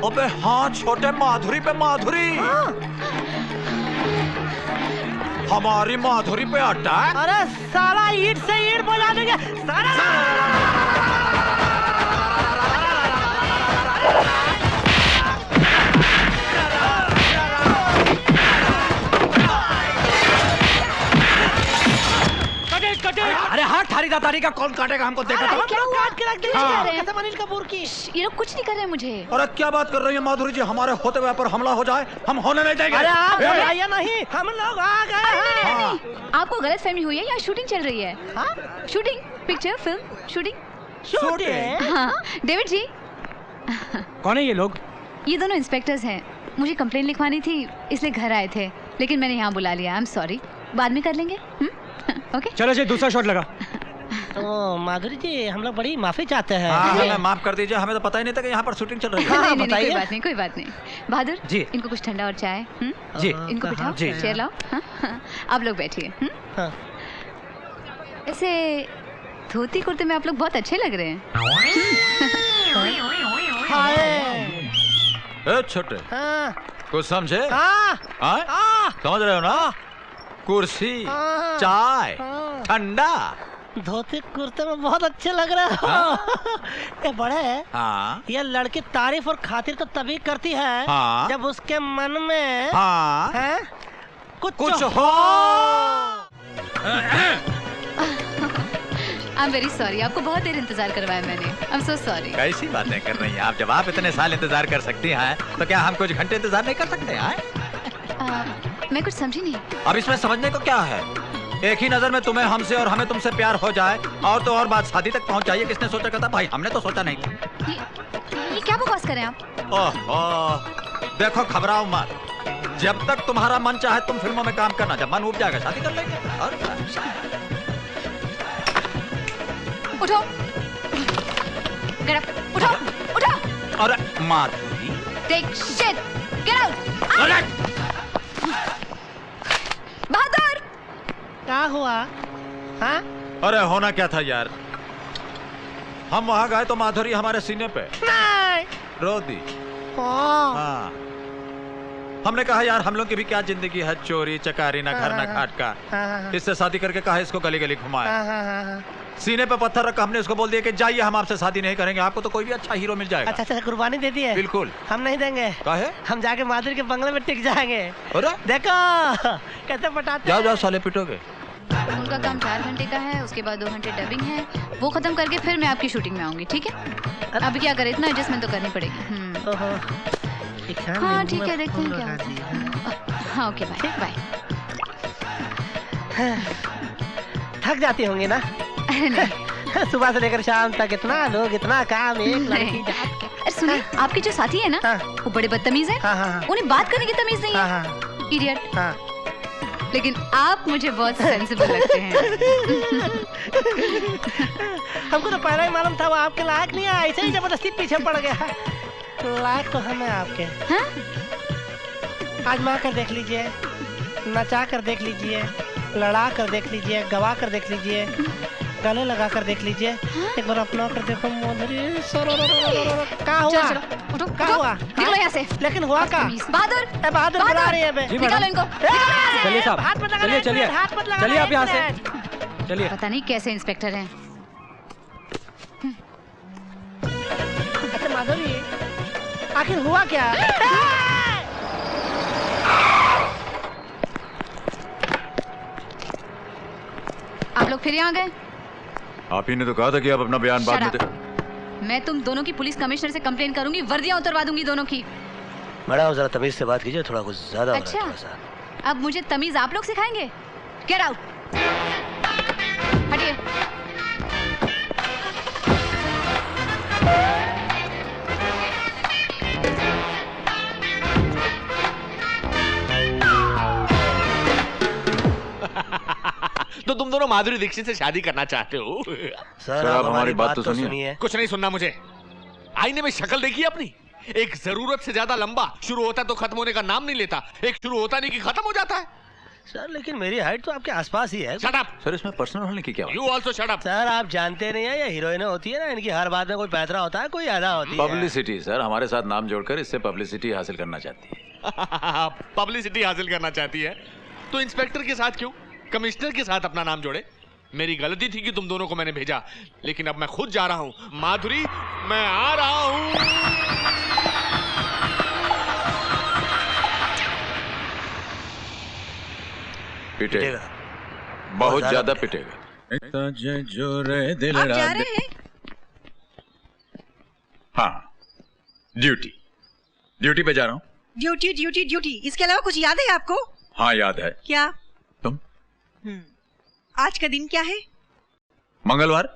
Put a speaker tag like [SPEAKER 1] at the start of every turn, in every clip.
[SPEAKER 1] अबे हाँ छोटे, माधुरी पे माधुरी। हमारी माधुरी पे अटैक।
[SPEAKER 2] अरे साला ईंट से ईंट बजा देंगे साला।
[SPEAKER 1] अरे हाँ थारी दातारी का कौन काटेगा, हमको देखा था।
[SPEAKER 2] क्या काट के रख दिया कैसे अनिल कपूर की।
[SPEAKER 3] ये लोग कुछ नहीं कर रहे मुझे।
[SPEAKER 1] अरे क्या बात कर रही है माधुरी जी, हमारे होते हुए पर हमला हो जाए, हम होने नहीं देंगे।
[SPEAKER 2] अरे आप घबराइए नहीं, हम लोग आ गए हैं।
[SPEAKER 3] नहीं, आपको गलत फहमी हुई है या शूटिंग चल रही है? Shooting, picture, film, shooting. हाँ डेविड जी।
[SPEAKER 4] कौन है ये लोग?
[SPEAKER 3] ये दोनों इंस्पेक्टर्स हैं। मुझे कंप्लेंट लिखवानी थी इसलिए घर आए थे, लेकिन मैंने यहाँ बुला लिया। आई एम सॉरी, बाद में कर लेंगे। ओके
[SPEAKER 4] चलो जी दूसरा शॉट लगा।
[SPEAKER 2] तो माधुरी जी हम लोग बड़ी माफी चाहते हैं।
[SPEAKER 1] हमें माफ कर दीजिए, हमें तो पता ही नहीं था कि यहाँ पर शूटिंग चल रही है।
[SPEAKER 3] नहीं, कोई बात नहीं, कोई बात नहीं। बहादुर
[SPEAKER 4] जी,
[SPEAKER 3] इनको कुछ ठंडा और चाय।
[SPEAKER 4] जी
[SPEAKER 3] इनको बिठाओ, चेयर लाओ। आप लोग बैठिए। ऐसे धोती कुर्ते में आप लोग बहुत अच्छे लग रहे हैं।
[SPEAKER 1] छोटे कुछ समझे? समझ रहे हो ना? कुर्सी, चाय, ठंडा।
[SPEAKER 2] धोती कुर्ते में बहुत अच्छे लग रहे हो। ये बड़े ये लड़की तारीफ और खातिर तो तभी करती है जब उसके मन में कुछ हो।
[SPEAKER 3] आई एम वेरी सॉरी, आपको बहुत देर इंतजार करवाया मैंने। I am so sorry.
[SPEAKER 1] कैसी बातें कर रही हैं आप? जब आप इतने साल इंतजार कर सकती हैं तो क्या हम कुछ घंटे इंतजार नहीं कर सकते हैं?
[SPEAKER 3] मैं कुछ समझी नहीं।
[SPEAKER 1] अब इसमें समझने को क्या है? एक ही नजर में तुम्हें हमसे और हमें तुमसे प्यार हो जाए और तो और बात शादी तक पहुंच जाइए। किसने सोचा था भाई? हमने तो सोचा नहीं था।
[SPEAKER 3] ये क्या बकवास कर रहे हैं आप?
[SPEAKER 1] ओह देखो घबराओ मत। जब तक तुम्हारा मन चाहे तुम फिल्मों में काम करना, जब मन उठ जाएगा शादी कर लेंगे। और
[SPEAKER 3] उठो, get up, उठो, उठो।
[SPEAKER 1] अरे माधुरी,
[SPEAKER 3] take shit, get out। बहादुर,
[SPEAKER 2] क्या हुआ?
[SPEAKER 1] अरे होना क्या था यार, हम वहाँ गए तो माधुरी हमारे सीने पे रो दी। हाँ हमने कहा यार हम लोग की भी क्या जिंदगी है, चोरी चकारी ना घर ना घाट का। इससे शादी करके कहा इसको गली गली घुमाया, सीने पे पत्थर रखा। हमने उसको बोल दिया कि जाइए हम आपसे शादी नहीं करेंगे, आपको तो कोई भी अच्छा हीरो मिल जाएगा।
[SPEAKER 2] अच्छा कुर्बानी दे दी है?
[SPEAKER 1] बिल्कुल।
[SPEAKER 2] हम नहीं देंगे।
[SPEAKER 1] काहे?
[SPEAKER 2] हम जाके माधुरी के बंगले में टिक जाएंगे।
[SPEAKER 1] अरे देखो
[SPEAKER 2] कैसे पटाते।
[SPEAKER 1] जाओ साले पिटोगे।
[SPEAKER 3] उनका काम 4 घंटे का है, उसके बाद 2 घंटे डबिंग है, वो खत्म करके फिर मैं आपकी शूटिंग में आऊंगी। ठीक है? अभी क्या करें, इतना एडजस्टमेंट तो करनी पड़ेगी। हाँ ठीक है, देखते हैं क्या होता है। हाँ ओके बाय बाय।
[SPEAKER 2] थक जाती होंगी ना? नहीं सुबह से लेकर शाम तक इतना लोग इतना काम, एक लड़की।
[SPEAKER 3] अरे सुनिए, आपके जो साथी है ना वो बड़े बदतमीज हैं। उन्हें बात करने की तमीज नहीं है। इडियट। लेकिन आप मुझे बहुत सेंसिबल लगते हैं।
[SPEAKER 2] हमको तो पहले ही मालूम था वो आपके लायक नहीं है, ऐसे ही जबरदस्ती पीछे पड़ गया। लायक तो हमें आपके। आजमा कर देख लीजिए, नचा कर देख लीजिए, लड़ा कर देख लीजिए, गवा कर देख लीजिए, गले लगा कर देख लीजिए। एक बार अपना कर देखो माधुरी। क्या हुआ? क्या हुआ?
[SPEAKER 3] निकलो यहाँ से।
[SPEAKER 2] लेकिन हुआ क्या?
[SPEAKER 3] बहादुर,
[SPEAKER 2] बहादुर बुला रही है।
[SPEAKER 3] निकालो इनको।
[SPEAKER 4] चलिए साहब, चलिए चलिए चलिए आप यहाँ से चलिए।
[SPEAKER 3] पता नहीं कैसे इंस्पेक्टर हैं।
[SPEAKER 2] अच्छा माधुरी, आखिर हुआ क्या?
[SPEAKER 3] आप लोग फिर यहाँ गए?
[SPEAKER 1] आप ही ने तो कहा था कि आप अपना बयान बाद में दे।
[SPEAKER 3] मैं तुम दोनों की पुलिस कमिश्नर से कंप्लेन करूंगी, वर्दियां उतरवा दूंगी दोनों की।
[SPEAKER 2] मैडम जरा तमीज से बात कीजिए, थोड़ा कुछ ज्यादा।
[SPEAKER 3] अच्छा अब मुझे तमीज आप लोग सिखाएंगे? गेट आउट, हटिए।
[SPEAKER 5] तो तुम दोनों माधुरी दीक्षित से शादी करना चाहते हो?
[SPEAKER 1] सर आप हमारी बात तो सुनिए।
[SPEAKER 5] कुछ नहीं सुनना मुझे। आईने में शक्ल देखी अपनी? एक जरूरत से ज्यादा लंबा शुरू होता है तो खत्म होने का नाम नहीं लेता, एक शुरू होता नहीं कि खत्म हो जाता है।
[SPEAKER 2] सर लेकिन मेरी हाइट तो आपके आसपास ही है।
[SPEAKER 5] Shut up.
[SPEAKER 1] सर इसमें पर्सनल होने की क्या बात?
[SPEAKER 5] You also shut up.
[SPEAKER 2] Sir आप जानते नहीं है, ये हीरोइनें होती है ना, इनकी हर बात में कोई पैतरा होता है, कोई अदा होती है।
[SPEAKER 1] पब्लिसिटी सर, हमारे साथ नाम जोड़कर इससे पब्लिसिटी हासिल करना चाहती है।
[SPEAKER 5] पब्लिसिटी हासिल करना चाहती है तो इंस्पेक्टर के साथ क्यों, कमिश्नर के साथ अपना नाम जोड़े। मेरी गलती थी कि तुम दोनों को मैंने भेजा, लेकिन अब मैं खुद जा रहा हूँ। माधुरी मैं आ रहा हूँ।
[SPEAKER 1] पिटेगा, बहुत ज्यादा पिटेगा।
[SPEAKER 6] आप जा रहे हैं?
[SPEAKER 1] हाँ, ड्यूटी पे जा रहा हूँ।
[SPEAKER 6] ड्यूटी ड्यूटी ड्यूटी, इसके अलावा कुछ याद है आपको?
[SPEAKER 1] हाँ याद है।
[SPEAKER 6] क्या?
[SPEAKER 1] तुम?
[SPEAKER 6] आज का दिन क्या है?
[SPEAKER 1] मंगलवार।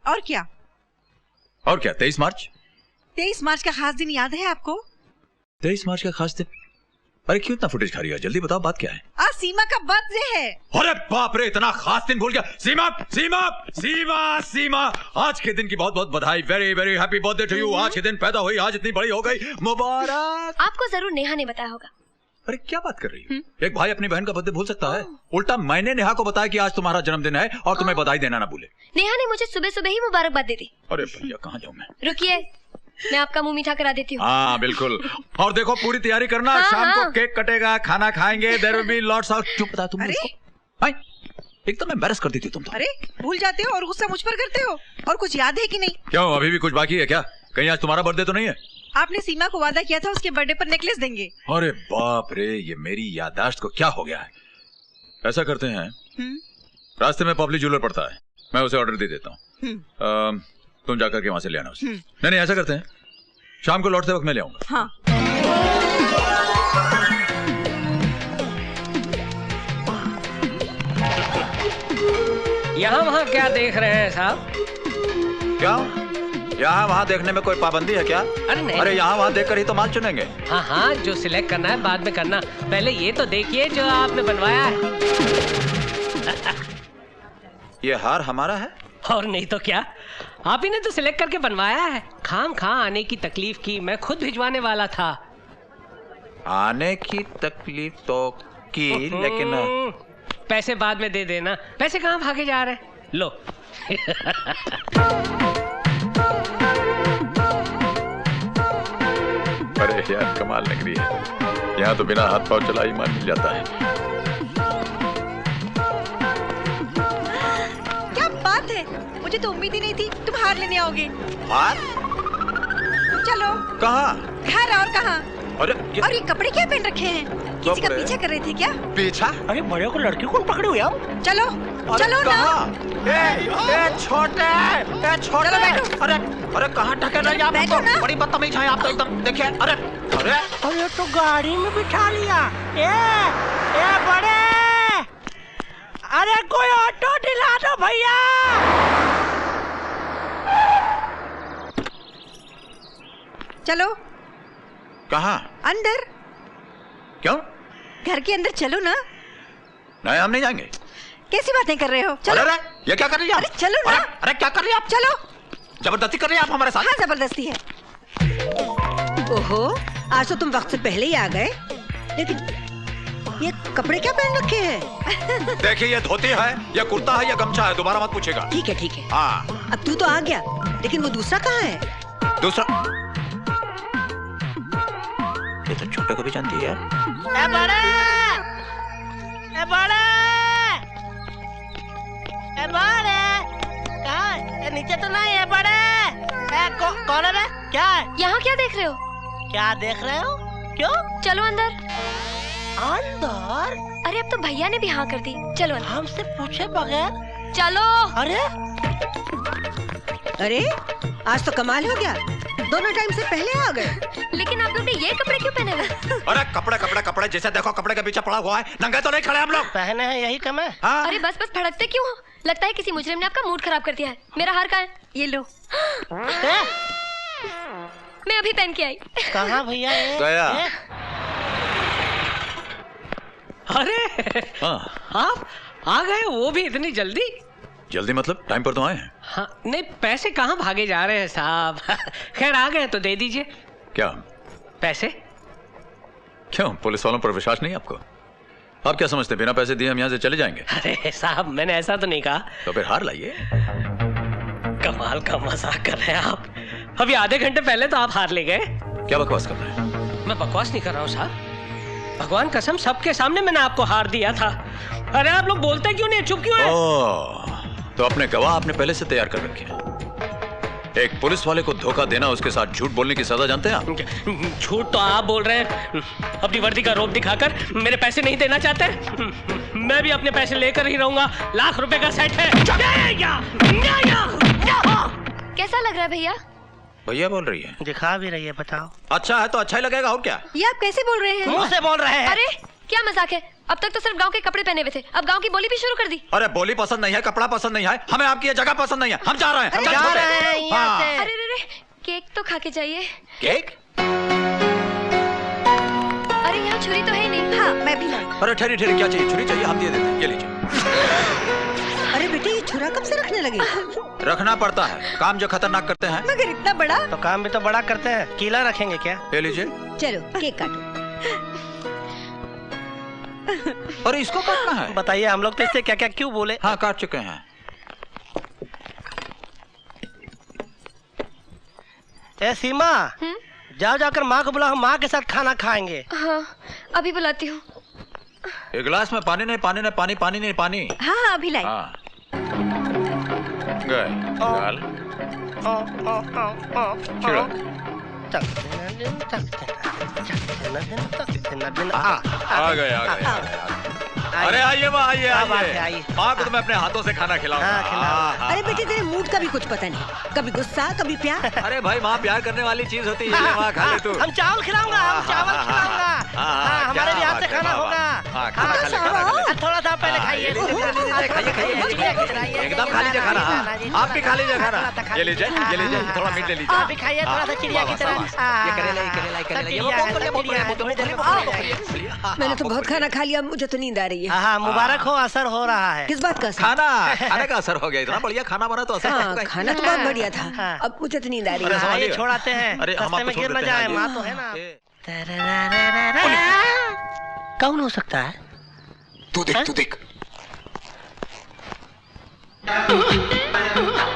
[SPEAKER 6] और क्या?
[SPEAKER 1] 23 मार्च।
[SPEAKER 6] 23 मार्च का खास दिन याद है आपको?
[SPEAKER 1] 23 मार्च का खास दिन? अरे क्यों इतना फुटेज खा रही हो? जल्दी बताओ बात क्या है?
[SPEAKER 6] आज सीमा का बर्थडे है।
[SPEAKER 1] अरे बाप रे, इतना खास दिन भूल गया। सीमा सीमा सीमा सीमा, आज के दिन की बहुत बहुत बधाई। Very very happy birthday to you. आज के दिन पैदा हुई, आज इतनी बड़ी हो गई, मुबारक।
[SPEAKER 7] आपको जरूर नेहा ने बताया होगा।
[SPEAKER 1] अरे क्या बात कर रही है? एक भाई अपनी बहन का बर्थडे भूल सकता है? उल्टा मैंने नेहा को बताया कि आज तुम्हारा जन्मदिन है और तुम्हें बधाई देना ना भूले।
[SPEAKER 7] नेहा ने मुझे सुबह सुबह ही मुबारकबाद दे दी।
[SPEAKER 1] अरे भैया कहाँ जाऊँ मैं?
[SPEAKER 7] रुकिए, मैं आपका मुंह मीठा करा देती हूँ।
[SPEAKER 1] हाँ बिल्कुल। और देखो पूरी तैयारी करना।
[SPEAKER 7] हाँ,
[SPEAKER 1] शाम
[SPEAKER 7] हाँ।
[SPEAKER 1] को केक कटेगा, खाना खाएंगे। There will be lots of. चुप बता तुम।
[SPEAKER 6] अरे
[SPEAKER 1] एकदम एम्बैरस कर देती तुम तो।
[SPEAKER 6] अरे भूल जाते हो और गुस्सा मुझ पर करते हो। और कुछ याद है कि नहीं?
[SPEAKER 1] क्यों अभी भी कुछ बाकी है क्या? कहीं आज तुम्हारा बर्थडे तो नहीं है?
[SPEAKER 6] आपने सीमा को वादा किया था उसके बर्थडे पर नेकलेस देंगे।
[SPEAKER 1] अरे बाप रे, ये मेरी याददाश्त को क्या हो गया है? ऐसा करते हैं, रास्ते में पब्लिक ज्वेलर पड़ता है, मैं उसे ऑर्डर दे देता हूँ। तुम जाकर के वहां से ले आना उसे। नहीं ऐसा करते हैं, शाम को लौटते वक्त मैं ले आऊंगा।
[SPEAKER 6] हाँ।
[SPEAKER 4] यहाँ वहाँ क्या देख रहे हैं साहब?
[SPEAKER 1] क्या यहाँ वहाँ देखने में कोई पाबंदी है क्या?
[SPEAKER 4] अरे नहीं।
[SPEAKER 1] अरे यहाँ वहाँ देखकर ही तो माल चुनेंगे।
[SPEAKER 4] हाँ हाँ, जो सिलेक्ट करना है बाद में करना, पहले ये तो देखिए जो आपने बनवाया है।
[SPEAKER 1] ये हार हमारा है?
[SPEAKER 4] और नहीं तो क्या, आप ही ने तो सिलेक्ट करके बनवाया है। खाम खा आने की तकलीफ की, मैं खुद भिजवाने वाला था।
[SPEAKER 1] आने की तकलीफ तो की, लेकिन
[SPEAKER 4] पैसे बाद में दे देना। पैसे कहाँ भागे जा रहे हैं? लो।
[SPEAKER 1] अरे यार कमाल निकली है, यहाँ तो बिना हाथ पाँव चला ही मान मिल जाता है।
[SPEAKER 6] क्या बात है, मुझे तो उम्मीद ही नहीं थी तुम हार लेने आओगे।
[SPEAKER 1] हार?
[SPEAKER 6] चलो।
[SPEAKER 1] कहाँ?
[SPEAKER 6] घर और कहाँ? और ये कपड़े क्या पहन रखे हैं? किसी का पीछा कर रहे थे क्या?
[SPEAKER 1] पीछा?
[SPEAKER 2] अरे बड़े को लड़की को पकड़े हुए आओ।
[SPEAKER 6] चलो चलो ना।
[SPEAKER 1] छोटे अरे कहाँ ढके रहे आप? बड़ी बदतमीज है आप तो एकदम। देखिए
[SPEAKER 2] अरे तो गाड़ी में बिठा लिया। ए बड़े, अरे कोई ऑटो दिला दो भैया।
[SPEAKER 6] चलो।
[SPEAKER 1] कहाँ?
[SPEAKER 6] अंदर।
[SPEAKER 1] क्यों?
[SPEAKER 6] घर के अंदर चलो ना।
[SPEAKER 1] नहीं हम नहीं जाएंगे।
[SPEAKER 6] कैसी बातें कर रहे हो? चलो।
[SPEAKER 1] अरे ये क्या कर रही है आप?
[SPEAKER 6] अरे चलो ना।
[SPEAKER 1] अरे क्या कर रही है आप?
[SPEAKER 6] चलो।
[SPEAKER 1] जबरदस्ती कर रही है आप हमारे साथ?
[SPEAKER 6] हाँ जबरदस्ती है। ओहो, आज तो तुम वक्त से पहले ही आ गए। लेकिन ये कपड़े क्या पहन रखे हैं?
[SPEAKER 1] देखिए ये धोती है, ये कुर्ता है, ये गमछा है, दोबारा मत पूछेगा।
[SPEAKER 6] ठीक है ठीक है।
[SPEAKER 1] हाँ।
[SPEAKER 6] अब तू तो आ गया, लेकिन वो दूसरा कहाँ है?
[SPEAKER 1] दूसरा? ये तो छोटे को भी जानती है।
[SPEAKER 2] ए बड़े, ए बड़े, ए बड़े, कहाँ? ये नीचे तो नहीं है बड़े। कौन है बे? क्या है?
[SPEAKER 7] यहाँ क्या देख रहे हो?
[SPEAKER 2] क्या देख रहे हो? क्यों?
[SPEAKER 7] चलो अंदर।
[SPEAKER 2] अंदर?
[SPEAKER 7] अरे अब तो भैया ने भी हाँ कर दी, चलो अंदर।
[SPEAKER 2] हमसे पूछे बगैर?
[SPEAKER 7] चलो।
[SPEAKER 6] अरे आज तो कमाल हो गया, दोनों टाइम से पहले आ गए।
[SPEAKER 7] लेकिन आप लोग ने ये कपड़े क्यों पहने हुए?
[SPEAKER 1] अरे कपड़े जैसे देखो कपड़े के पीछे पड़ा हुआ है, नंगे तो नहीं खड़े हम लोग।
[SPEAKER 2] पहने हैं यही कम है।
[SPEAKER 1] हाँ?
[SPEAKER 7] अरे बस भड़कते क्यों हो? लगता है किसी मुजरिम ने आपका मूड खराब कर दिया है। मेरा हार कहाँ है? ये लो। मैं अभी पहन के आई।
[SPEAKER 2] कहाँ भैया?
[SPEAKER 1] गया।
[SPEAKER 4] अरे आप आ गए, वो भी इतनी जल्दी?
[SPEAKER 1] जल्दी मतलब टाइम पर तो आए हैं।
[SPEAKER 4] हाँ, नहीं पैसे कहाँ भागे जा रहे हैं साहब। खैर आ गए तो दे दीजिए।
[SPEAKER 1] क्या?
[SPEAKER 4] पैसे?
[SPEAKER 1] क्यों पुलिस वालों पर विश्वास नहीं आपको? आप क्या समझते, बिना पैसे दिए हम यहाँ से चले जाएंगे?
[SPEAKER 4] अरे साहब, मैंने ऐसा तो नहीं कहा।
[SPEAKER 1] तो फिर हार लाइए।
[SPEAKER 4] कमाल का मजाक कर रहे हैं आप। अभी आधे घंटे पहले तो आप हार ले गए।
[SPEAKER 1] क्या बकवास कर रहे हैं?
[SPEAKER 4] मैं बकवास नहीं कर रहा हूँ साहब, भगवान कसम सबके सामने मैंने आपको हार दिया था। अरे आप लोग बोलते क्यों नहीं, चुप क्यों है?
[SPEAKER 1] तो अपने गवाह आपने पहले से तैयार कर रखे हैं। एक पुलिस वाले को धोखा देना, उसके साथ झूठ बोलने की सजा जानते हैं आप?
[SPEAKER 4] झूठ तो आप बोल रहे हैं, अपनी वर्दी का रोप दिखाकर मेरे पैसे नहीं देना चाहते। मैं भी अपने पैसे लेकर ही रहूंगा, लाख रुपए का सेट है।
[SPEAKER 7] कैसा लग रहा है भैया?
[SPEAKER 1] भैया बोल रही है?
[SPEAKER 2] दिखा भी रही है, बताओ।
[SPEAKER 1] अच्छा है तो अच्छा ही लगेगा, और क्या?
[SPEAKER 6] ये आप कैसे बोल रहे हैं?
[SPEAKER 2] मुंह से बोल रहे हैं।
[SPEAKER 7] अरे क्या मजाक है? अब तक तो सिर्फ गांव के कपड़े पहने हुए थे, अब गांव की बोली भी शुरू कर दी।
[SPEAKER 1] अरे बोली पसंद नहीं है, कपड़ा पसंद नहीं है, हमें आपकी ये जगह पसंद नहीं है, हम जा रहे हैं।
[SPEAKER 2] जा रहे हैं यहाँ से।
[SPEAKER 7] अरे रे रे, केक तो खा के जाइए।
[SPEAKER 1] केक?
[SPEAKER 7] अरे यहाँ छुरी तो है नहीं।
[SPEAKER 6] हाँ, मैं भी लाई।
[SPEAKER 1] अरे ठहरी ठहरी, क्या चाहिए? छुरी चाहिए, हम दे देते हैं, ये लीजिए।
[SPEAKER 6] अरे बेटे, ये छुरा कब से रखने लगे?
[SPEAKER 1] रखना पड़ता है, काम जो खतरनाक करते हैं।
[SPEAKER 6] मगर इतना बड़ा?
[SPEAKER 2] तो काम भी तो बड़ा करते हैं, कीला रखेंगे क्या?
[SPEAKER 1] ये लीजिए।
[SPEAKER 6] चलो केक काटो।
[SPEAKER 1] अरे इसको काटना है?
[SPEAKER 2] बताइए, हम लोग तो इससे क्या क्या क्यों बोले?
[SPEAKER 1] हाँ, काट चुके हैं।
[SPEAKER 2] ए सीमा, जाओ जाकर माँ को बुलाओ, माँ के साथ खाना खाएंगे।
[SPEAKER 7] हाँ, अभी बुलाती हूँ।
[SPEAKER 1] एक गिलास में पानी नहीं, पानी नहीं, पानी, पानी नहीं, पानी।
[SPEAKER 6] हाँ हाँ, अभी लाई।
[SPEAKER 1] हाँ। गए। डाल। छिड़क। आ गए, आ गए। अरे आइए माँ, आइए आइए। माँ को तो मैं अपने हाथों से खाना खिलाऊंगा।
[SPEAKER 6] अरे बेटे, तेरे मूड का भी कुछ पता नहीं, कभी गुस्सा कभी प्यार।
[SPEAKER 1] अरे भाई, माँ प्यार करने वाली चीज होती है। माँ खा ले तू।
[SPEAKER 2] हम चावल खिलाऊंगा, हम चावल खिलाऊंगा। हमारे भी हाथ से खाना होगा। थोड़ा सा पहले खाइए।
[SPEAKER 1] एकदम खा लीजिए खाना। आप भी खा लीजिए खाना। ये लीजिए, ये लीजिए, थोड़ा मीट ले लीजिए।
[SPEAKER 2] आप भी खाइए, थोड़ा सा चिड़िया की तरह।
[SPEAKER 6] मैंने तो बहुत खाना खा लिया, मुझे तो नींद आ रही है।
[SPEAKER 2] हाँ, मुबारक हो, असर हो रहा है।
[SPEAKER 6] किस बात का असर?
[SPEAKER 1] खाने का असर हो गया। इतना बढ़िया खाना बना तो असर
[SPEAKER 6] हाँ, खाना तो बहुत बढ़िया था। अब मुझे तो नींद आ रही है।
[SPEAKER 2] ये छोड़ाते हैं,
[SPEAKER 1] अरे हम
[SPEAKER 2] रास्ते में गिर न जाए, माँ तो है ना। कौन हो सकता है?
[SPEAKER 1] तू देख, तू देख।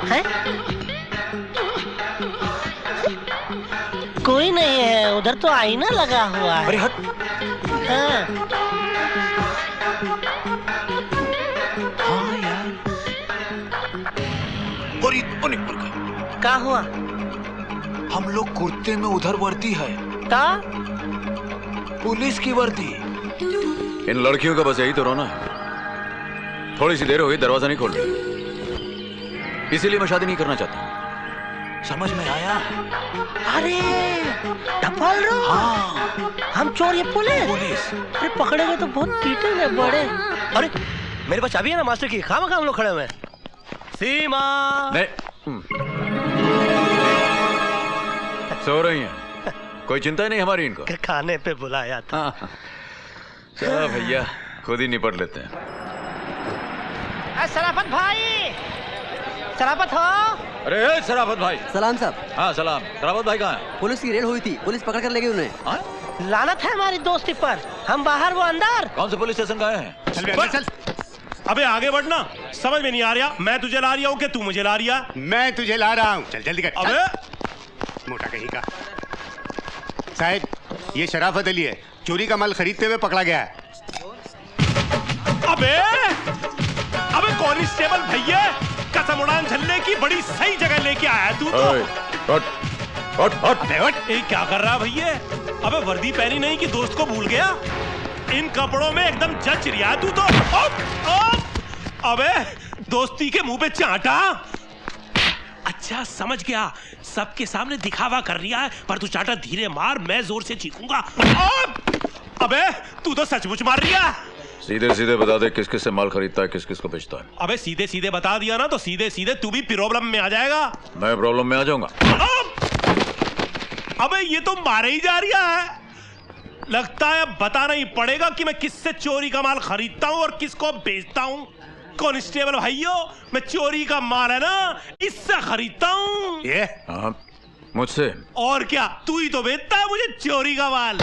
[SPEAKER 2] है? कोई नहीं है उधर, तो आईना लगा हुआ है।
[SPEAKER 1] अरे हट।
[SPEAKER 2] हाँ
[SPEAKER 1] यार।
[SPEAKER 2] क्या हुआ?
[SPEAKER 1] हम लोग कुर्ते में उधर वर्दी है, पुलिस की वर्दी। इन लड़कियों का बस यही तो रोना है। थोड़ी सी देर हो गई, दरवाजा नहीं खोल रही, इसीलिए मैं शादी नहीं करना चाहता। समझ में आया?
[SPEAKER 2] अरे टपल रो।
[SPEAKER 1] हाँ,
[SPEAKER 2] हम चोर, ये पुलिस। अरे पकड़े गए तो बहुत पीटेंगे बड़े। अरे मेरे पास चाबी है ना मास्टर की, खामा हम लोग खड़े हुए। सीमा
[SPEAKER 1] नहीं। सो रही हैं, कोई चिंता ही नहीं हमारी इनको।
[SPEAKER 2] खाने पे बुलाया था।
[SPEAKER 1] चलो भैया, खुद ही निपट लेते हैं।
[SPEAKER 2] शराफत भाई, शराफत हो।
[SPEAKER 1] अरे शराफत भाई।
[SPEAKER 8] सलाम साहब।
[SPEAKER 1] हाँ सलाम। शराफत भाई कहाँ है?
[SPEAKER 8] पुलिस की रेड हुई थी, पुलिस पकड़ कर ले गई उन्हें।
[SPEAKER 2] लानत है हमारी दोस्ती पर, हम बाहर वो अंदर।
[SPEAKER 1] कौन से पुलिस स्टेशन गए हैं?
[SPEAKER 9] चल। अबे आगे बढ़ना, समझ में नहीं आ रहा। मैं तुझे ला रहा हूँ कि तू मुझे ला रहा?
[SPEAKER 10] मैं तुझे ला रहा हूँ, चल जल्दी कर।
[SPEAKER 9] अबे
[SPEAKER 10] मोटा कहीं का। साहब, ये शराफत अली है, चोरी का माल खरीदते हुए पकड़ा गया है।
[SPEAKER 9] अबे कांस्टेबल भैया, कसम उड़ान झल्ले की बड़ी सही जगह लेके आया तू तो। अबे क्या कर रहा भैया? अबे वर्दी पहनी नहीं कि दोस्त को भूल गया? इन कपड़ों में एकदम जच रिया तू तो। अबे दोस्ती के मुंह पे चाटा। अच्छा समझ गया, सबके सामने दिखावा कर रिया है, पर तू चाटा धीरे मार, मैं जोर से चीखूंगा। अबे तू तो सचमुच मार रिया।
[SPEAKER 1] सीधे सीधे बता दे किस किस से माल खरीदता है, किस किस को बेचता है।
[SPEAKER 9] अबे सीधे सीधे बता दिया ना तो सीधे सीधे तू भी प्रॉब्लम में आ जाएगा।
[SPEAKER 1] मैं प्रॉब्लम में आ जाऊंगा।
[SPEAKER 9] अबे ये तो मारे ही जा रहा है। लगता है अब बताना ही पड़ेगा कि मैं किससे चोरी का माल खरीदता हूँ और किसको बेचता हूँ। कांस्टेबल भाइयों, मैं चोरी का माल है ना, इससे खरीदता हूँ।
[SPEAKER 1] ये मुझसे?
[SPEAKER 9] और क्या, तू ही तो बेचता है मुझे चोरी का माल।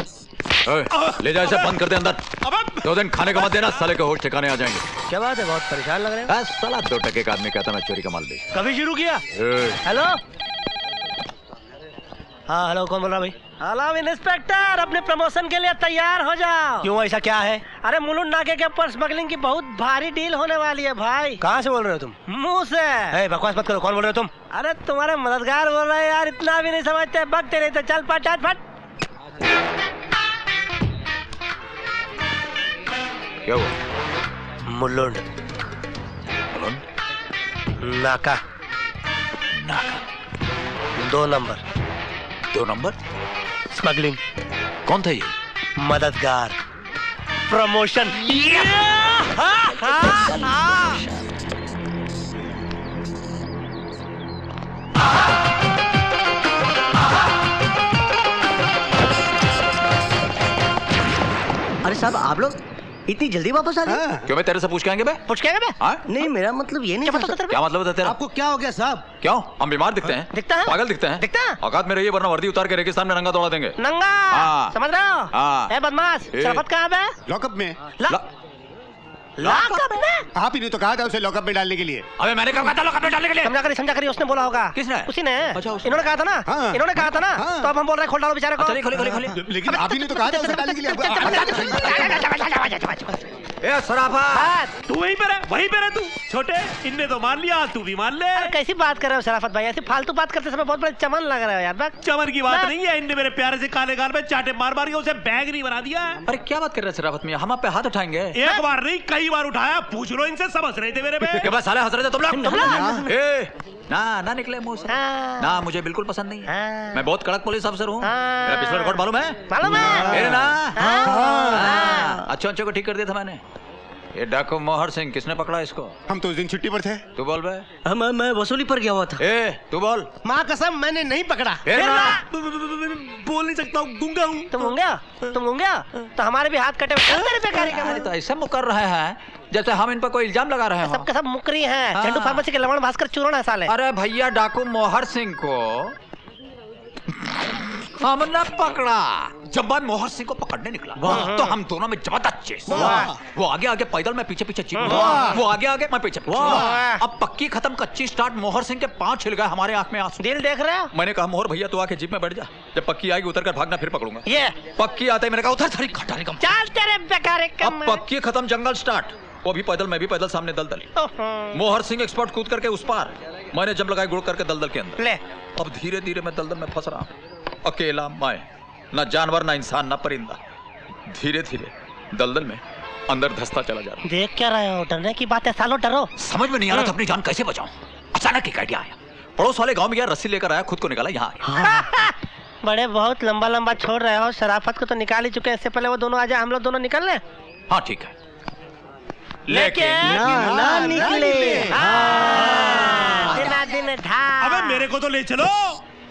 [SPEAKER 1] ले जा इसे, बंद कर दे अंदर। 2 दिन खाने का मत देना, साले के होश ठिकाने आ जाएंगे।
[SPEAKER 2] क्या बात है, बहुत परेशान लग रहे हो।
[SPEAKER 1] बस साला 2 टके का आदमी कहता मैं चोरी का माल बेच।
[SPEAKER 2] कभी शुरू किया? हेलो, हाँ हेलो, कौन बोल रहा भाई? हेलो इंस्पेक्टर, अपने प्रमोशन के लिए तैयार हो जाओ। क्यों, ऐसा क्या है? अरे मुलुंड नाके के ऊपर स्मगलिंग की बहुत भारी डील होने वाली है भाई। कहाँ से बोल रहे हो तुम? मुंह से। बकवास मत करो, कौन बोल रहे हो तुम? अरे तुम्हारे मददगार बोल रहे हैं यार, इतना भी नहीं समझते, बकते नहीं तो चल फट फट।
[SPEAKER 1] क्या हुआ?
[SPEAKER 2] मुलुंड नाका 2 नंबर।
[SPEAKER 1] 2 number
[SPEAKER 2] smuggling.
[SPEAKER 1] कौन था ये?
[SPEAKER 2] मददगार। प्रमोशन।
[SPEAKER 8] अरे साहब, आप लोग इतनी जल्दी वापस आ गए?
[SPEAKER 1] क्यों, मैं तेरे से पूछ के आएंगे बे?
[SPEAKER 2] पूछ के आएंगे बे?
[SPEAKER 8] नहीं, मेरा मतलब ये नहीं था।
[SPEAKER 1] क्या मतलब है तेरा?
[SPEAKER 2] आपको क्या हो गया साहब?
[SPEAKER 1] क्यों, हम बीमार दिखते हैं?
[SPEAKER 2] दिखता है?
[SPEAKER 1] पागल दिखते हैं?
[SPEAKER 2] दिखता है?
[SPEAKER 1] औकात में रहिए वरना वर्दी उतार के रेगिस्तान में नंगा दौड़ा देंगे।
[SPEAKER 2] नंगा?
[SPEAKER 1] हाँ।
[SPEAKER 2] समझ रहे हो?
[SPEAKER 1] हाँ।
[SPEAKER 2] ए बदमाश, शराफत कहाँ पे?
[SPEAKER 10] लॉकअप में।
[SPEAKER 2] लॉकअप में?
[SPEAKER 10] आप ही ने तो कहा था उसे लॉकअप में डालने के लिए।
[SPEAKER 1] अबे मैंने कहा था लॉकअप में डालने के लिए?
[SPEAKER 2] समझा करिए, उसने बोला होगा।
[SPEAKER 1] किसने?
[SPEAKER 2] उसी ने।
[SPEAKER 1] अच्छा,
[SPEAKER 2] इन्होंने कहा था ना।
[SPEAKER 10] हाँ।
[SPEAKER 2] इन्होंने कहा था ना।
[SPEAKER 10] हाँ।
[SPEAKER 2] तो अब हम बोल रहे हैं खोल डालो बेचारे को।
[SPEAKER 1] चलिए खोले।
[SPEAKER 10] लेकिन आप ही ने तो कहा था उसे डालने के लिए।
[SPEAKER 1] ए शराफत,
[SPEAKER 9] तू वहीं पे रह, तू छोटे। इनने तो मान लिया, तू भी मान ले।
[SPEAKER 2] अरे कैसी बात कर रहे हो शराफत भाई, ऐसी फालतू बात करते समय बहुत बड़े चमन लग रहे हो यार। बस
[SPEAKER 9] चमन की बात नहीं है, इनने मेरे प्यारे से काले गाल में चाटे मार के उसे बैग नहीं बना दिया।
[SPEAKER 1] अरे क्या बात कर रहे हैं शराफत मियां, हम आप पे हाथ उठाएंगे?
[SPEAKER 9] एक बार नहीं, कई बार उठाया। पूछ लो इनसे, सब हंस रहे थे मेरे पे।
[SPEAKER 1] के बाद साले हंस रहे थे तुम लोग। ना निकले मुंह से। ना, मुझे बिल्कुल पसंद नहीं है। मैं बहुत कड़क पुलिस अफसर हूँ। मेरा पिछला रिकॉर्ड मालूम है?
[SPEAKER 2] मालूम है
[SPEAKER 1] ना। अच्छे को ठीक कर दिया था मैंने। ये डाकू मोहर सिंह, किसने पकड़ा इसको?
[SPEAKER 10] हम तो उस दिन छुट्टी पर थे।
[SPEAKER 1] तू बोल बे।
[SPEAKER 8] मैं वसूली पर गया हुआ था।
[SPEAKER 1] तू बोल।
[SPEAKER 2] माँ कसम, मैंने नहीं पकड़ा।
[SPEAKER 9] बोल नहीं सकता हूँ, गूंगा हूँ।
[SPEAKER 2] तुम गूंगा? तो हमारे भी हाथ कटे हुए।
[SPEAKER 1] तो ऐसे मुकर रहे हैं जैसे हम इन पर कोई इल्जाम लगा रहे हैं।
[SPEAKER 2] सबके सब मुकरी हैं। चंडू फार्मेसी के लवण भास्कर चूरण है साले।
[SPEAKER 1] अरे भैया, डाकू मोहर सिंह को हमने पकड़ा। जब बाद मोहर सिंह को पकड़ने निकला तो हम दोनों में जबरदस्त चेस। वो आगे पैदल, मैं पीछे चीख। वो आगे मैं पीछे। अब पक्की खत्म कच्ची स्टार्ट। मोहर सिंह के 5 छिल गए, हमारे आंख में आंसू।
[SPEAKER 2] दिल देख रहे हो?
[SPEAKER 1] मैंने कहा मोहर भैया तू आके जीप में बैठ जा, जब पक्की आएगी उतर कर भागना, फिर पकड़ूंगा।
[SPEAKER 2] ये
[SPEAKER 1] पक्की आते मैंने कहा उधर थारी खटाने कम।
[SPEAKER 2] चल तेरे बेकार कम।
[SPEAKER 1] अब पक्की खत्म, जंगल स्टार्ट। वो भी पैदल, मैं भी पैदल, सामने दलदल। मोहर सिंह एक्सपर्ट कूद करके उस पार, मैंने जब लगाई गुड़ करके दलदल के अंदर।
[SPEAKER 2] ले
[SPEAKER 1] अब धीरे धीरे मैं दलदल में फंस रहा हूँ, अकेला मैं, न जानवर, न इंसान, न परिंदा। धीरे धीरे दलदल में अंदर धंसता चला जा रहा।
[SPEAKER 2] देख क्या रहे हो? डरने की बात है सालो, डरो।
[SPEAKER 1] समझ में नहीं आ रहा था अपनी जान कैसे बचाऊं। अचानक एक आइडिया आया। पड़ोस वाले गांव में गया, रस्सी लेकर आया, खुद को निकाला, यहाँ आया।
[SPEAKER 2] बड़े बहुत लंबा छोड़ रहे हो। शराफत को तो निकाल ही चुके हैं, इससे पहले वो दोनों आ जाए, हम लोग दोनों निकल लें।
[SPEAKER 1] हाँ ठीक है,
[SPEAKER 2] लेकिन
[SPEAKER 8] ना निकले।
[SPEAKER 2] दिन ढा।
[SPEAKER 9] अबे मेरे को तो ले चलो।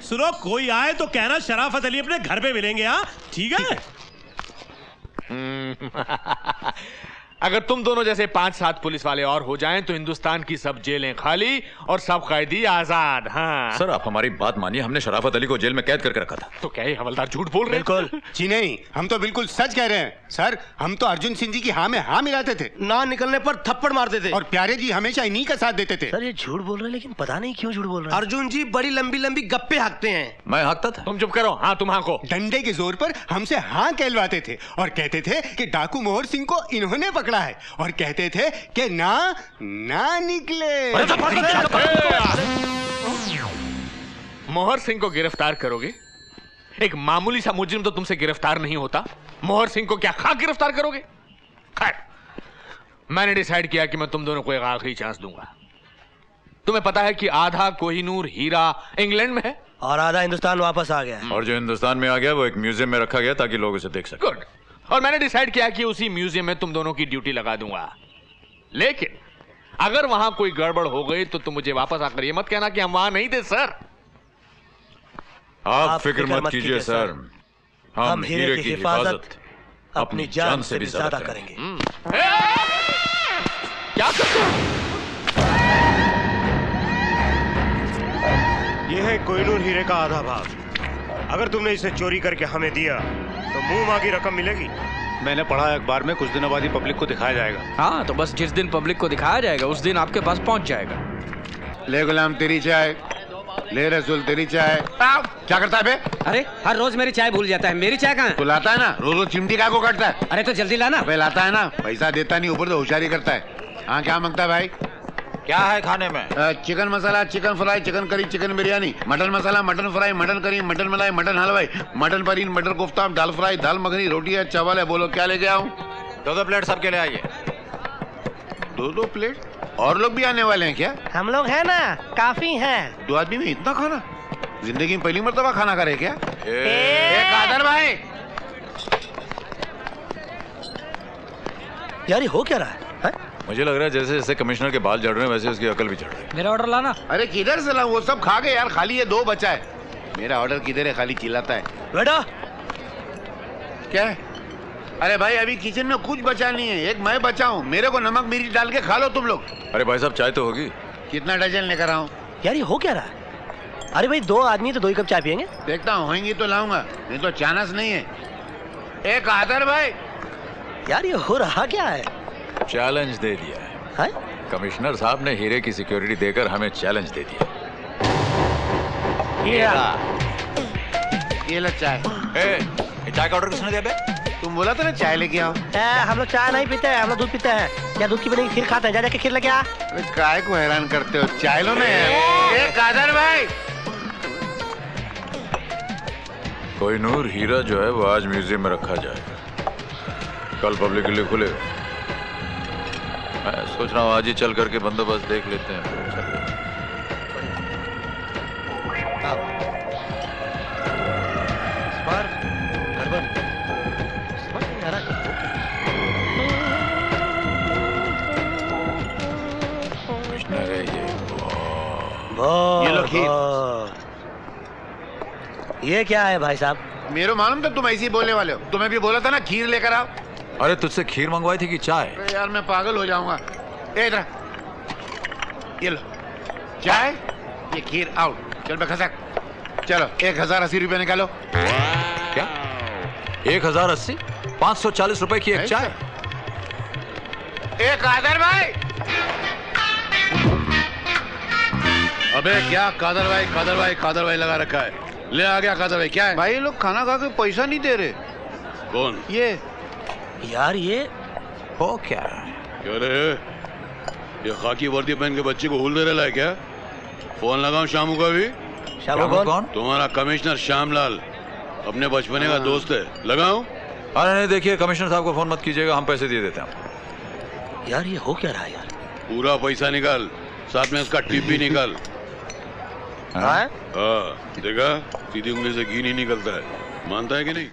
[SPEAKER 9] सुनो, कोई आए तो कहना शराफत अली अपने घर पे मिलेंगे। हाँ ठीक है।
[SPEAKER 5] अगर तुम दोनों जैसे 5-7 पुलिस वाले और हो जाएं तो हिंदुस्तान की सब जेलें खाली और सब कैदी आजाद। हाँ
[SPEAKER 1] सर, आप हमारी बात मानिए, हमने शराफत अली को जेल में कैद करके रखा था।
[SPEAKER 5] तो क्या ये हवलदार झूठ बोल रहे हैं?
[SPEAKER 10] बिल्कुल जी नहीं, हम तो बिल्कुल सच कह रहे हैं सर। हम तो अर्जुन सिंह जी की हाँ में हाँ मिलाते थे,
[SPEAKER 2] ना निकलने पर थप्पड़ मारते थे,
[SPEAKER 10] और प्यारे जी हमेशा इन्हीं का साथ देते थे।
[SPEAKER 2] सर ये झूठ बोल रहे हैं, लेकिन पता नहीं क्यों झूठ बोल रहे हैं।
[SPEAKER 11] अर्जुन जी बड़ी लंबी गप्पे हाँकते हैं।
[SPEAKER 1] मैं हाँकता था?
[SPEAKER 5] तुम चुप करो। हाँ तुम हाँको।
[SPEAKER 10] डंडे के जोर पर हमसे हाँ कहलवाते थे और कहते थे कि डाकू मोहर सिंह को इन्होंने पकड़ा है, और कहते थे कि ना निकले।
[SPEAKER 5] मोहर सिंह को गिरफ्तार करोगे? एक मामूली सा मुजरिम तो तुमसे गिरफ्तार नहीं होता, मोहर सिंह को क्या खाक गिरफ्तार करोगे? खैर, मैंने डिसाइड किया कि मैं तुम दोनों को एक आखिरी चांस दूंगा। तुम्हें पता है कि आधा कोहिनूर हीरा इंग्लैंड में है
[SPEAKER 11] और आधा हिंदुस्तान वापस आ गया है,
[SPEAKER 1] और जो हिंदुस्तान में आ गया वो एक म्यूजियम में रखा गया ताकि लोग उसे देख सकें।
[SPEAKER 5] गुड। और मैंने डिसाइड किया कि उसी म्यूजियम में तुम दोनों की ड्यूटी लगा दूंगा। लेकिन अगर वहां कोई गड़बड़ हो गई तो तुम मुझे वापस आकर ये मत कहना कि हम वहां नहीं थे सर।
[SPEAKER 1] आप फिक्र मत कीजिए सर, हम हीरे की हिफाजत
[SPEAKER 11] अपनी जान से भी ज्यादा करेंगे।
[SPEAKER 5] क्या करते हो?
[SPEAKER 12] यह है कोहिनूर हीरे का आधा भाग। अगर तुमने इसे चोरी करके हमें दिया तो मुंह मांगी रकम मिलेगी।
[SPEAKER 13] मैंने पढ़ा अखबार में कुछ दिनों बाद ही पब्लिक को दिखाया जाएगा।
[SPEAKER 14] हाँ तो बस जिस दिन पब्लिक को दिखाया जाएगा उस दिन आपके पास पहुंच जाएगा।
[SPEAKER 15] ले गुलाम तेरी चाय, ले रसूल तेरी चाय। क्या करता है बे?
[SPEAKER 16] अरे हर रोज मेरी चाय भूल जाता है। मेरी चाय कहाँ है?
[SPEAKER 15] तू लाता है ना, रोज रोज चिमटी का को काटता है।
[SPEAKER 16] अरे तो जल्दी लाना।
[SPEAKER 15] बे लाता है ना, पैसा देता नहीं, ऊपर तो होशियारी करता है। हाँ क्या मांगता है भाई?
[SPEAKER 1] क्या है खाने में?
[SPEAKER 15] Chicken masala, chicken fry, chicken curry, chicken biryani, mutton masala, mutton fry, mutton curry, mutton malai, mutton हलवाई, मटन पनीर, मटर कोफ्ता, दाल फ्राई, दाल मखनी, रोटी है, चावल है। बोलो क्या लेके आऊं?
[SPEAKER 1] 2 प्लेट सबके लिए आइए।
[SPEAKER 15] 2 प्लेट? और लोग भी आने वाले हैं क्या?
[SPEAKER 2] हम लोग हैं ना, काफी हैं।
[SPEAKER 15] 2 आदमी में इतना खाना? जिंदगी में पहली मर्तबा खाना खा रहे क्या? कादर भाई,
[SPEAKER 8] यार ये हो क्या रहा है?
[SPEAKER 1] मुझे लग रहा है जैसे जैसे कमिश्नर के बाल झड़ रहे हैं वैसे उसकी अकल भी झड़ रही है।
[SPEAKER 16] मेरा ऑर्डर लाना।
[SPEAKER 15] अरे किधर से लाऊं? वो सब खा गए यार, खाली ये 2 बचा है। मेरा ऑर्डर किधर है? खाली चिल्लाता है।
[SPEAKER 8] बेटा
[SPEAKER 15] क्या है? अरे भाई अभी किचन में कुछ बचा नहीं है, एक मैं बचा हूँ। मेरे को नमक मिर्च डाल के खा लो तुम लोग।
[SPEAKER 1] अरे भाई साहब चाय तो होगी।
[SPEAKER 15] कितना डजन लेकर आऊं?
[SPEAKER 8] यार ये हो क्या रहा है? अरे भाई 2 आदमी तो 2 ही कप चाय पियेंगे।
[SPEAKER 15] देखता हूँ, होंगी तो लाऊंगा, नहीं तो चानस नहीं है। एक आदर भाई,
[SPEAKER 8] यार ये हो रहा क्या है?
[SPEAKER 1] चैलेंज दे दिया है। कमिश्नर साहब ने हीरे की सिक्योरिटी देकर हमें चैलेंज दे दिया।
[SPEAKER 15] ये लो चाय।
[SPEAKER 1] चाय का ऑर्डर किसने दिया बे?
[SPEAKER 15] तुम बोला था ना चाय लेके आओ।
[SPEAKER 2] हम लोग चाय नहीं पीते हैं, हम लोग दूध पीते हैं। या दूध की बनी खीर खाते हैं। जा जाके खीर लेके आ।
[SPEAKER 15] काय को हैरान करते हो? चाय लो ना। एक आदर भाई,
[SPEAKER 1] कोई नूर हीरा जो है वो आज म्यूजियम में रखा जाएगा, कल पब्लिक के लिए खुलेगा। मैं सोच रहा हूँ आज ही चल करके बंदोबस्त देख लेते हैं।
[SPEAKER 15] ये लो खीर।
[SPEAKER 8] ये क्या है भाई साहब?
[SPEAKER 15] मेरे मालूम था तुम ऐसे ही बोलने वाले हो। तुम्हें भी बोला था ना खीर लेकर आओ।
[SPEAKER 1] अरे तुझसे खीर मंगवाई थी कि चाय?
[SPEAKER 15] यार मैं पागल हो जाऊंगा। इधर ये लो चाय, ये खीर। आउट चल खसक। चलो 1080 रुपये निकालो।
[SPEAKER 1] क्या 1080? 540 रुपए की एक चाय?
[SPEAKER 15] एक आदर भाई।
[SPEAKER 17] अबे क्या कादर भाई लगा रखा है। ले आ गया कादर भाई। क्या है
[SPEAKER 15] भाई? लोग खाना खा के पैसा नहीं दे रहे।
[SPEAKER 17] कौन?
[SPEAKER 15] ये
[SPEAKER 8] यार ये
[SPEAKER 1] हो क्या?
[SPEAKER 17] क्या रे, ये खाकी वर्दी पहन के बच्चे को हुल दे रहा है क्या? फोन लगाऊं शामू का भी?
[SPEAKER 8] शामू कौन?
[SPEAKER 17] तुम्हारा कमिश्नर श्यामलाल, अपने बचपने का दोस्त है। लगाऊं?
[SPEAKER 1] अरे नहीं, देखिए कमिश्नर साहब को फोन मत कीजिएगा, हम पैसे दे देते हैं।
[SPEAKER 8] यार ये हो क्या रहा है यार?
[SPEAKER 17] पूरा पैसा निकाल, साथ में उसका टिप भी निकाल। हाँ देखा, सीधी उंगली से घी नहीं निकलता है। मानता है कि नहीं?